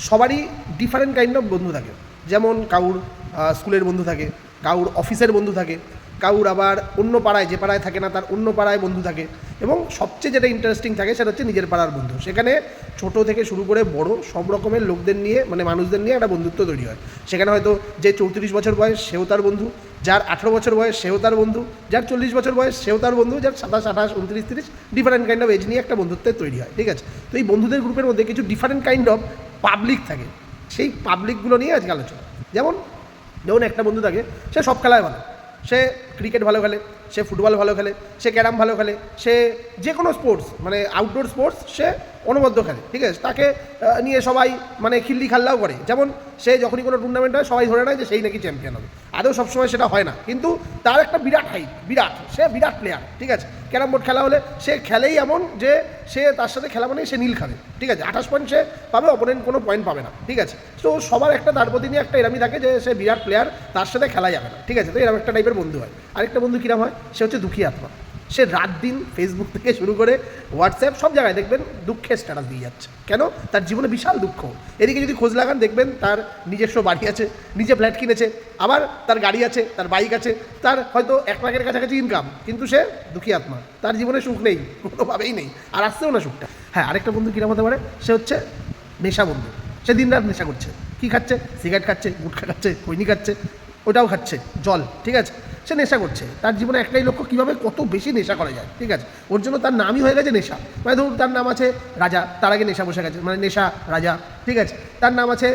সবারই different kind of বন্ধু থাকে। যেমন কাউর স্কুলের বন্ধু থাকে, কাউর অফিসের বন্ধু থাকে, কাউর আবার অন্য পাড়ায়, যে পাড়ায় থাকে না তার অন্য পাড়ায় বন্ধু থাকে, এবং সবচেয়ে যেটা ইন্টারেস্টিং থাকে সেটা হচ্ছে নিজের পাড়ার বন্ধু। সেখানে ছোট থেকে শুরু করে বড় সব রকমের লোকদের নিয়ে, মানে মানুষদের নিয়ে একটা বন্ধুত্ব তৈরি হয়। সেখানে হয়তো যে 34 বছর বয়স সেও তার বন্ধু, যার 18 বছর বয়স সেও তার বন্ধু, যার 40 বছর বয়স সেও তার বন্ধু, যার 27, 28, 29, 30 ডিফারেন্ট কাইন্ড অফ এজ নিয়ে একটা বন্ধুত্বের তৈরি হয়। ঠিক আছে, তো এই বন্ধুদের গ্রুপের মধ্যে কিছু ডিফারেন্ট কাইন্ড অফ পাবলিক থাকে। সেই পাবলিকগুলো নিয়ে আজকে আলোচনা। যেমন একটা বন্ধু থাকে, সে সব খেলায় ভালো, সে ক্রিকেট ভালো খেলে, সে ফুটবল ভালো খেলে, সে ক্যারাম ভালো খেলে, সে যে কোনো স্পোর্টস, মানে আউটডোর স্পোর্টস সে অনবদ্য খেলে। ঠিক আছে, তাকে নিয়ে সবাই মানে খিল্লি খাল্লাও করে। যেমন সে যখনই কোনো টুর্নামেন্ট হয় সবাই ধরে নেয় যে সেই নাকি চ্যাম্পিয়ন হবে। আদৌ সবসময় সেটা হয় না, কিন্তু তার একটা বিরাট হাইট, সে বিরাট প্লেয়ার। ঠিক আছে, ক্যারাম বোর্ড খেলা হলে সে খেলেই এমন যে সে তার সাথে খেলা মানেই সে নীল খাবে। ঠিক আছে, 28 পয়েন্ট সে পাবে, অপোনেন্ট কোনো পয়েন্ট পাবে না। ঠিক আছে, তো সবার একটা তার প্রতি নিয়ে একটা এরমই থাকে যে সে বিরাট প্লেয়ার, তার সাথে খেলা যাবে না। ঠিক আছে, তো এরকম একটা টাইপের বন্ধু হয়। আরেকটা বন্ধু কীরকম হয়, সে হচ্ছে দুঃখী আত্মা। সে রাত দিন ফেসবুক থেকে শুরু করে হোয়াটসঅ্যাপ সব জায়গায় দেখবেন দুঃখের স্ট্যাটাস দিয়ে যাচ্ছে। কেন? তার জীবনে বিশাল দুঃখ। এদিকে যদি খোঁজ লাগান দেখবেন তার নিজস্ব বাড়ি আছে, নিজে ফ্ল্যাট কিনেছে, আবার তার গাড়ি আছে, তার বাইক আছে, তার হয়তো 1 লাখের কাছাকাছি ইনকাম, কিন্তু সে দুঃখী আত্মা। তার জীবনে সুখ নেই, কোনোভাবেই নেই, আর আসছেও না সুখটা। হ্যাঁ, আরেকটা বন্ধু কীরকম হতে পারে, সে হচ্ছে নেশা বন্ধু। সে দিন রাত নেশা করছে। কী খাচ্ছে? সিগারেট খাচ্ছে, গুটখা খাচ্ছে, খৈনি খাচ্ছে, ওটাও খাচ্ছে, জল। ঠিক আছে, সে নেশা করছে। তার জীবনে একটাই লক্ষ্য, কীভাবে কত বেশি নেশা করা যায়। ঠিক আছে, ওর জন্য তার নামই হয়ে গেছে নেশা। মানে ধরুন তার নাম আছে রাজা, তার আগে নেশা বসে গেছে, মানে নেশা রাজা। ঠিক আছে, তার নাম আছে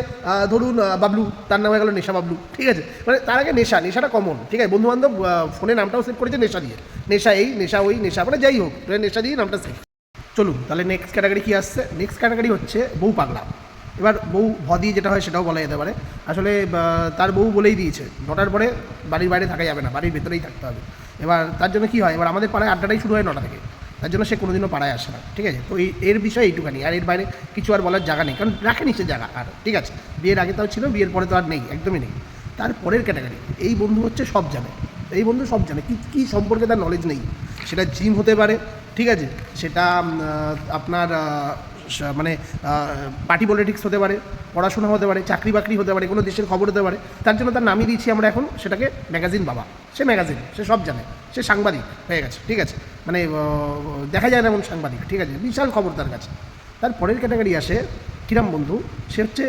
ধরুন বাবলু, তার নাম হয়ে গেল নেশা বাবলু। ঠিক আছে, মানে তার আগে নেশাটা কমন। ঠিক আছে, বন্ধুবান্ধব ফোনে নামটাও সেভ করেছে নেশা দিয়ে, নেশা এই, নেশা ওই, নেশা মানে যাই হোক, নেশা দিয়ে নামটা সেভ। চলুন তাহলে নেক্সট ক্যাটাগরি কী আসছে। নেক্সট ক্যাটাগরি হচ্ছে বউ পাগলা। এবার বউ ভদি যেটা হয় সেটাও বলা যেতে পারে। আসলে তার বউ বলেই দিয়েছে 9টার পরে বাড়ির বাইরে থাকা যাবে না, বাড়ির ভেতরেই থাকতে হবে। এবার তার জন্য কী হয়, এবার আমাদের পাড়ায় আড্ডাটাই শুরু হয় 9টা থেকে, তার জন্য সে কোনোদিনও পাড়ায় আসে না। ঠিক আছে, তো এর বিষয়ে এইটুখানি, আর এর বাইরে কিছু আর বলার জায়গা নেই, কারণ রাখেনি সে জায়গা আর। ঠিক আছে, বিয়ের আগে তাও ছিল, বিয়ের পরে তো আর নেই, একদমই নেই। তার পরের ক্যাটাগরি, এই বন্ধু হচ্ছে সব জানে। এই বন্ধু সব জানে, কী সম্পর্কে তার নলেজ নেই। সেটা জিম হতে পারে, ঠিক আছে, সেটা আপনার মানে পার্টি পলিটিক্স হতে পারে, পড়াশোনা হতে পারে, চাকরি বাকরি হতে পারে, কোনো দেশের খবর হতে পারে। তার জন্য তার নামই দিয়েছি আমরা এখন সেটাকে ম্যাগাজিন বাবা। সে ম্যাগাজিন, সে সব জানে, সে সাংবাদিক হয়ে গেছে। ঠিক আছে, মানে দেখা যায় না এমন সাংবাদিক। ঠিক আছে, বিশাল খবর তার কাছে। তার পরের ক্যাটাগরি আসে কিরাম বন্ধু, সে হচ্ছে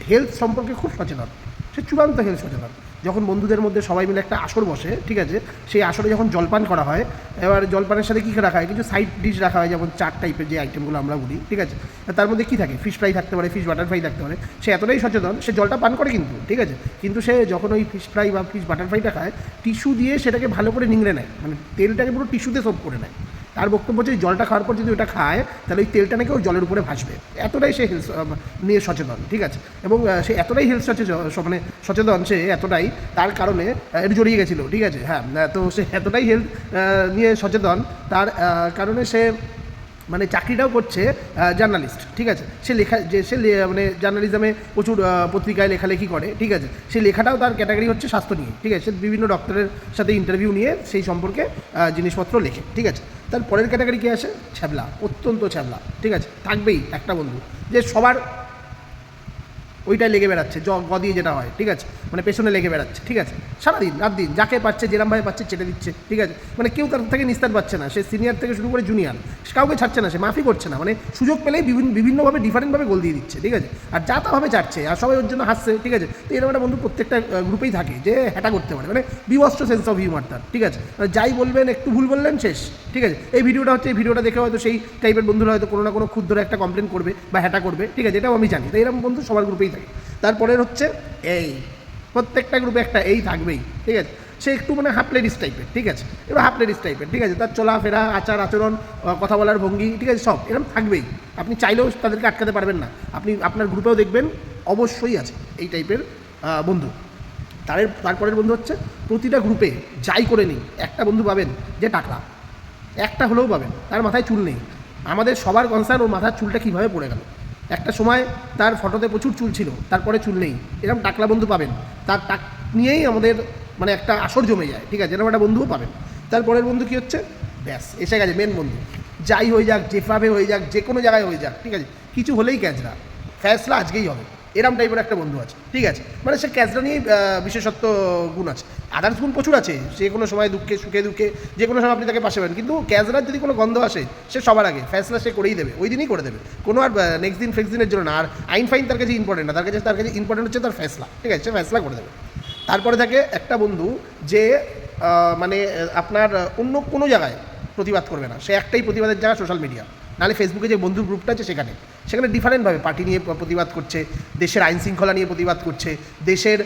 হেলথ সম্পর্কে খুব সচেতন। সে চূড়ান্ত হেলথ সচেতন। যখন বন্ধুদের মধ্যে সবাই মিলে একটা আসর বসে, ঠিক আছে, সেই আসরে যখন জলপান করা হয়, এবার জলপানের সাথে কী রাখা হয়, কিছু সাইড ডিশ রাখা হয়, যেমন 4 টাইপের যে আইটেমগুলো আমরা বলি। ঠিক আছে, তার মধ্যে কী থাকে, ফিশ ফ্রাই থাকতে পারে, ফিশ বাটার ফ্রাই থাকতে পারে। সে এতটাই সচেতন, সে জলটা পান করে কিন্তু। ঠিক আছে, কিন্তু সে যখন ওই ফিশ ফ্রাই বা ফিশ বাটার ফ্রাইটা খায়, টিস্যু দিয়ে সেটাকে ভালো করে নিংড়ে নেয়, মানে তেলটাকে পুরো টিস্যুতে সোপ করে নেয়। তার বক্তব্য হচ্ছে জলটা খাওয়ার পর যদি ওটা খায় তাহলে ওই তেলটা নাকি ওই জলের উপরে ভাসবে। এতটাই সে হেলথ নিয়ে সচেতন। ঠিক আছে, এবং সে এতটাই হেলথ মানে সচেতন, সে এতটাই, তার কারণে এটা জড়িয়ে গেছিলো। ঠিক আছে, হ্যাঁ, তো সে এতটাই হেলথ নিয়ে সচেতন, তার কারণে সে মানে চাকরিটাও করছে জার্নালিস্ট। ঠিক আছে, সে মানে জার্নালিজমে প্রচুর পত্রিকায় লেখালেখি করে। ঠিক আছে, সেই লেখাটাও তার ক্যাটাগরি হচ্ছে স্বাস্থ্য নিয়ে। ঠিক আছে, সে বিভিন্ন ডক্টরের সাথে ইন্টারভিউ নিয়ে সেই সম্পর্কে জিনিসপত্র লেখে। ঠিক আছে, তার পরের ক্যাটাগরি কী আসে, ছ্যাবলা, অত্যন্ত ছ্যাবলা। ঠিক আছে, থাকবেই একটা বন্ধু যে সবার ওইটাই লেগে বেড়াচ্ছে, দিয়ে যেটা হয়। ঠিক আছে, মানে পেছনে লেগে বেড়াচ্ছে। ঠিক আছে, সারাদিন রাত দিন যাকে পাচ্ছে যেরমভাবে পাচ্ছে চেটে দিচ্ছে। ঠিক আছে, মানে কেউ তার থেকে নিস্তার পাচ্ছে না। সে সিনিয়র থেকে শুরু করে জুনিয়র কাউকে ছাড়ছে না, সে মাফি করছে না, মানে সুযোগ পেলেই বিভিন্নভাবে ডিফারেন্টভাবে গোল দিয়ে দিচ্ছে। ঠিক আছে, আর যা তাভাবে চাচ্ছে, আর সবাই ওর জন্য হাসছে। ঠিক আছে, তো এরকম একটা বন্ধু প্রত্যেকটা গ্রুপেই থাকে যে হ্যাটা করতে পারে, মানে বিভৎস সেন্স অফ হিউমার তার। ঠিক আছে, যাই বলবেন একটু ভুল বললেন শেষ। ঠিক আছে, এই ভিডিওটা দেখে হয়তো সেই টাইপের বন্ধুরা হয়তো কোনো না কোনো ক্ষুদ্র একটা কমপ্লেন করবে বা হ্যাটা করবে। ঠিক আছে, এটাও আমি জানি। তো এরকম বন্ধু সবার গ্রুপেই থাকে। তারপরের হচ্ছে এই, প্রত্যেকটা গ্রুপে একটা এই থাকবেই। ঠিক আছে, সে একটু মানে হাফ লেডিস টাইপের। ঠিক আছে, এবার হাফ লেডিস টাইপের। ঠিক আছে, তার চলাফেরা, আচার আচরণ, কথা বলার ভঙ্গি, ঠিক আছে, সব এরকম থাকবেই। আপনি চাইলেও তাদেরকে আটকাতে পারবেন না। আপনি আপনার গ্রুপেও দেখবেন অবশ্যই আছে এই টাইপের বন্ধু। তারপরের বন্ধু হচ্ছে প্রতিটা গ্রুপে যাই করে নিন একটা বন্ধু পাবেন যে টাকলা, একটা হলেও পাবেন, তার মাথায় চুল নেই। আমাদের সবার কনসার্ন ওর মাথার চুলটা কীভাবে পড়ে গেল। একটা সময় তার ফটোতে প্রচুর চুল ছিল, তারপরে চুল নেই, এরকম টাকলা বন্ধু পাবেন। তার টাক নিয়েই আমাদের মানে একটা আসর জমে যায়। ঠিক আছে, এরকম একটা বন্ধুও পাবেন। তারপরের বন্ধু কী হচ্ছে, ব্যাস এসে গেছে মেন বন্ধু। যাই হয়ে যাক, যেভাবে হয়ে যাক, যে কোনো জায়গায় হয়ে যাক, ঠিক আছে, কিছু হলেই ক্যাচরা, ফ্যাসলা আজকেই হবে। এরম টাইপের একটা বন্ধু আছে, ঠিক আছে, মানে সে ক্যাজরা নিয়েই বিশেষত্ব গুণ আছে। আদার্স গুণ প্রচুর আছে, সে কোনো সময় দুঃখে সুখে দুঃখে যে কোনো সময় আপনি তাকে পাশে পাবেন, কিন্তু ক্যাজরার যদি কোনো গন্ধ আসে সে সবার আগে ফ্যাসলা সে করেই দেবে, ওই দিনই করে দেবে, কোনো আর নেক্সট দিন ফ্রেক্স দিনের জন্য না। আর আইন ফাইন তার কাছে ইম্পর্টেন্ট না, তার কাছে ইম্পর্টেন্ট হচ্ছে তার ফ্যাসলা, ঠিক আছে, সে ফ্যাসলা করে দেবে। তারপরে থাকে একটা বন্ধু যে মানে আপনার অন্য কোনো জায়গায় প্রতিবাদ করবে না, সে একটাই প্রতিবাদের জায়গা সোশ্যাল মিডিয়া, নাহলে ফেসবুকে যে বন্ধুর গ্রুপটা আছে সেখানে ডিফারেন্টভাবে পার্টি নিয়ে প্রতিবাদ করছে, দেশের আইন শৃঙ্খলা নিয়ে প্রতিবাদ করছে, দেশের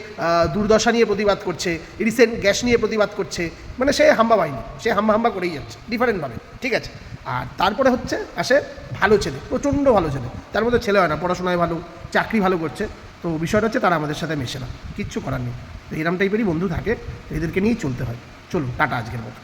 দুর্দশা নিয়ে প্রতিবাদ করছে, রিসেন্ট গ্যাস নিয়ে প্রতিবাদ করছে, মানে সে হাম্বা বাহিনী, সে হাম্বা করেই যাচ্ছে ডিফারেন্টভাবে, ঠিক আছে। আর তারপরে হচ্ছে আসে ভালো ছেলে, প্রচণ্ড ভালো ছেলে, তার মধ্যে ছেলে হয় না, পড়াশোনায় ভালো, চাকরি ভালো করছে, তো বিষয়টা হচ্ছে তারা আমাদের সাথে মেশে না, কিচ্ছু করার নেই। তো এরম টাইপেরই বন্ধু থাকে, তো এদেরকে নিয়েই চলতে হয়। চলুন, টাটা আজকের মতো।